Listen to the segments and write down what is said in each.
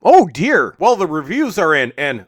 Oh dear! Well, the reviews are in, and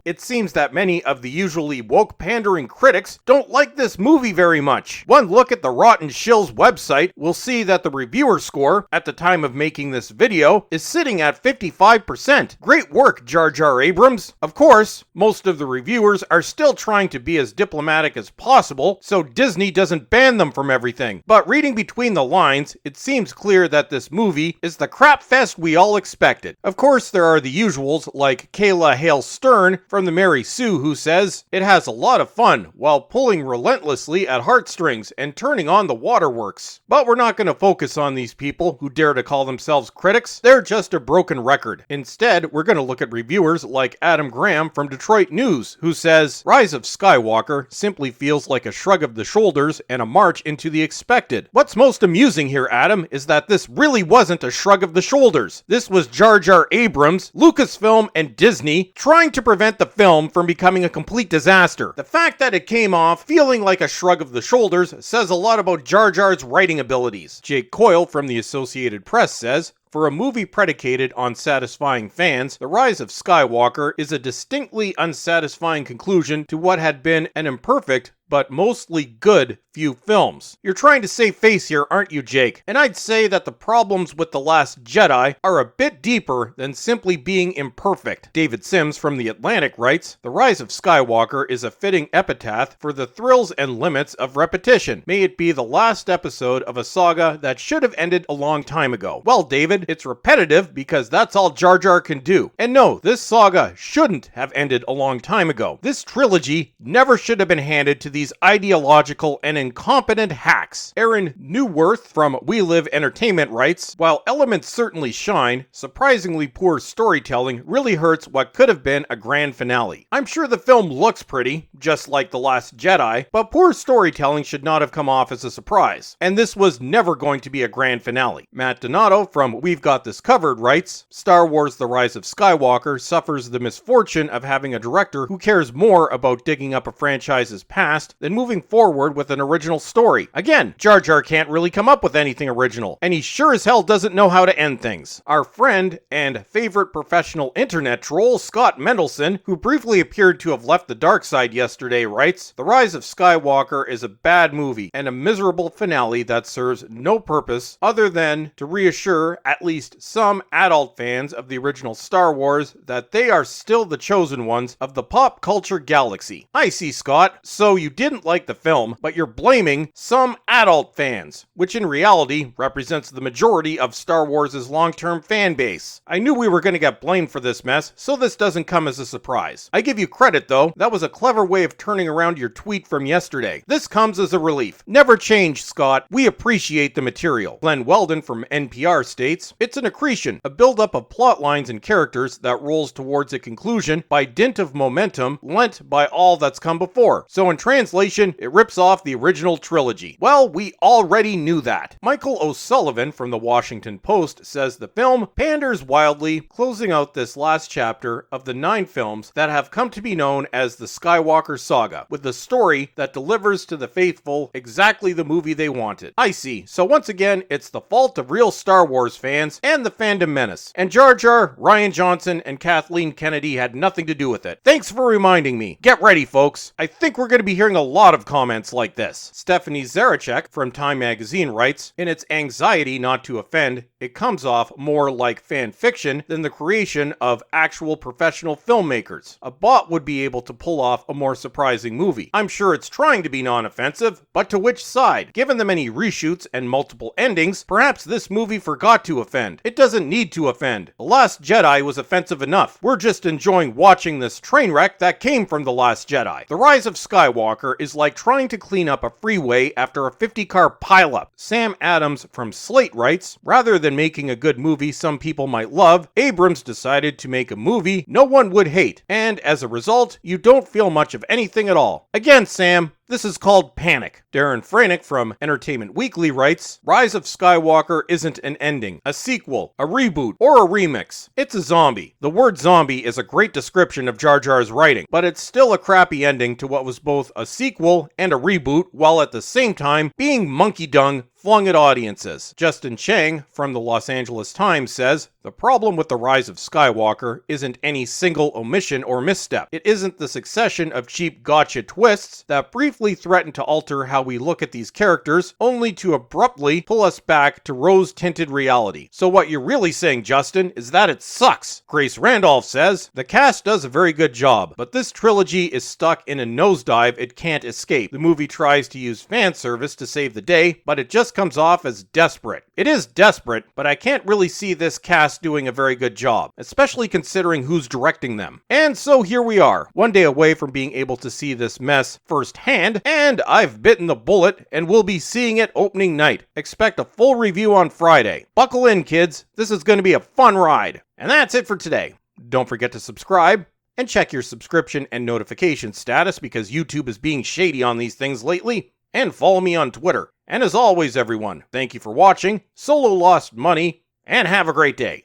it seems that many of the usually woke pandering critics don't like this movie very much. One look at the Rotten Shill's website will see that the reviewer score, at the time of making this video, is sitting at 55%. Great work, Jar Jar Abrams! Of course, most of the reviewers are still trying to be as diplomatic as possible, so Disney doesn't ban them from everything. But reading between the lines, it seems clear that this movie is the crap fest we all expected. Of course, there are the usuals like Kaila Hale from the Mary Sue, who says, "It has a lot of fun while pulling relentlessly at heartstrings and turning on the waterworks." But we're not going to focus on these people who dare to call themselves critics. They're just a broken record. Instead, we're going to look at reviewers like Adam Graham from Detroit News, who says, "Rise of Skywalker simply feels like a shrug of the shoulders and a march into the expected." What's most amusing here, Adam, is that this really wasn't a shrug of the shoulders. This was Jar Jar Abrams, Lucasfilm, and Disney trying to prevent the film from becoming a complete disaster. The fact that it came off feeling like a shrug of the shoulders says a lot about Jar Jar's writing abilities. Jake Coyle from the Associated Press says, "For a movie predicated on satisfying fans, The Rise of Skywalker is a distinctly unsatisfying conclusion to what had been an imperfect but mostly good few films." You're trying to save face here, aren't you, Jake? And I'd say that the problems with The Last Jedi are a bit deeper than simply being imperfect. David Sims from The Atlantic writes, "The Rise of Skywalker is a fitting epitaph for the thrills and limits of repetition. May it be the last episode of a saga that should have ended a long time ago." Well, David, it's repetitive because that's all Jar Jar can do. And no, this saga shouldn't have ended a long time ago. This trilogy never should have been handed to these ideological and incompetent hacks. Aaron Newworth from We Live Entertainment writes, "While elements certainly shine, surprisingly poor storytelling really hurts what could have been a grand finale. I'm sure the film looks pretty, just like The Last Jedi, but poor storytelling should not have come off as a surprise. And this was never going to be a grand finale." Matt Donato from We've Got This Covered writes, "Star Wars The Rise of Skywalker suffers the misfortune of having a director who cares more about digging up a franchise's past than moving forward with an original story. Again, Jar Jar can't really come up with anything original, and he sure as hell doesn't know how to end things." Our friend and favorite professional internet troll, Scott Mendelson, who briefly appeared to have left the dark side yesterday, writes, "The Rise of Skywalker is a bad movie and a miserable finale that serves no purpose other than to reassure at least some adult fans of the original Star Wars that they are still the chosen ones of the pop culture galaxy." I see, Scott. So you didn't like the film, but you're blaming some adult fans, which in reality represents the majority of Star Wars' long-term fan base. I knew we were going to get blamed for this mess, so this doesn't come as a surprise. I give you credit though, that was a clever way of turning around your tweet from yesterday. This comes as a relief. Never change, Scott. We appreciate the material. Glen Weldon from NPR states, "It's an accretion, a buildup of plot lines and characters that rolls towards a conclusion by dint of momentum lent by all that's come before. So in translation, it rips off the original trilogy." Well, we already knew that. Michael O'Sullivan from the Washington Post says the film panders wildly, closing out this last chapter of the 9 films that have come to be known as the Skywalker saga, with a story that delivers to the faithful exactly the movie they wanted. I see. So once again, it's the fault of real Star Wars fans and the fandom menace. And Jar Jar, Rian Johnson, and Kathleen Kennedy had nothing to do with it. Thanks for reminding me. Get ready, folks. I think we're going to be hearing a lot of comments like this. Stephanie Zacharek from Time Magazine writes, "In its anxiety not to offend, it comes off more like fan fiction than the creation of actual professional filmmakers. A bot would be able to pull off a more surprising movie. I'm sure it's trying to be non-offensive, but to which side? Given the many reshoots and multiple endings, perhaps this movie forgot to offend. It doesn't need to offend. The Last Jedi was offensive enough. We're just enjoying watching this train wreck that came from The Last Jedi. The Rise of Skywalker is like trying to clean up a freeway after a 50-car pileup." Sam Adams from Slate writes, "Rather than making a good movie some people might love, Abrams decided to make a movie no one would hate, and as a result, you don't feel much of anything at all." Again, Sam, this is called panic. Darren Franich from Entertainment Weekly writes, "Rise of Skywalker isn't an ending, a sequel, a reboot, or a remix. It's a zombie. The word zombie is a great description of Jar Jar's writing, but it's still a crappy ending to what was both a sequel and a reboot, while at the same time being monkey dung flung at audiences. Justin Chang from the Los Angeles Times says, "The problem with The Rise of Skywalker isn't any single omission or misstep. It isn't the succession of cheap gotcha twists that briefly threaten to alter how we look at these characters, only to abruptly pull us back to rose-tinted reality. So what you're really saying, Justin, is that it sucks." Grace Randolph says, "The cast does a very good job, but this trilogy is stuck in a nosedive it can't escape. The movie tries to use fan service to save the day, but it just comes off as desperate. It is desperate, but I can't really see this cast doing a very good job, especially considering who's directing them." And so here we are, one day away from being able to see this mess firsthand, and I've bitten the bullet and will be seeing it opening night. Expect a full review on Friday. Buckle in, kids. This is going to be a fun ride. And that's it for today. Don't forget to subscribe and check your subscription and notification status because YouTube is being shady on these things lately. And follow me on Twitter. And as always, everyone, thank you for watching. Solo lost money, and have a great day.